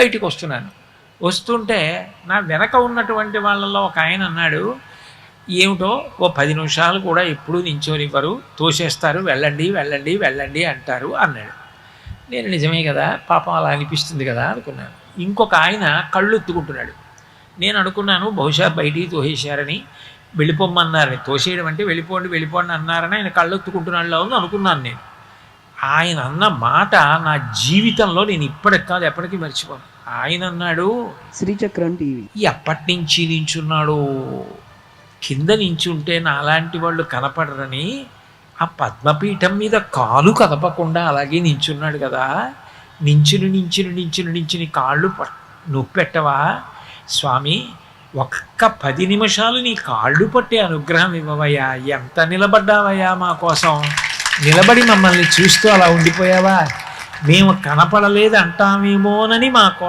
బయటికి వస్తున్నాను. వస్తుంటే నా వెనక ఉన్నటువంటి వాళ్ళలో ఒక ఆయన అన్నాడు, ఏమిటో ఓ 10 నిమిషాలు కూడా ఎప్పుడూ నించోనివ్వరు, తోసేస్తారు, వెళ్ళండి వెళ్ళండి వెళ్ళండి అంటారు అన్నాడు. నేను నిజమే కదా, పాపం అలా అనిపిస్తుంది కదా అనుకున్నాను. ఇంకొక ఆయన కళ్ళు ఎత్తుకుంటున్నాడు. నేను అనుకున్నాను బహుశా బయటికి తోసేశారని, వెళ్ళిపోమ్మన్నారని, తోసేయడం అంటే వెళ్ళిపోండి వెళ్ళిపోండి అన్నారని ఆయన కళ్ళు ఎత్తుకుంటున్నాడులో ఉంది అనుకున్నాను నేను. ఆయన అన్న మాట నా జీవితంలో నేను ఇప్పటికి కాదు ఎప్పటికీ మర్చిపోను. ఆయన అన్నాడు, శ్రీచక్రం టీవీ ఎప్పటి నుంచి నించున్నాడు, కింద నించుంటే నాలాంటి వాళ్ళు కనపడరని ఆ పద్మపీఠం మీద కాలు కదపకుండా అలాగే నించున్నాడు కదా, నించుని కాళ్ళు నొప్పెట్టవా స్వామి, ఒక్క 10 నిమిషాలు నీ కాళ్ళు పట్టే అనుగ్రహం ఇవ్వవయ్యా, ఎంత నిలబడ్డావయ్యా మా కోసం, నిలబడి మమ్మల్ని చూస్తూ అలా ఉండిపోయావా, మేము కనపడలేదు అంటామేమోనని మా కోసం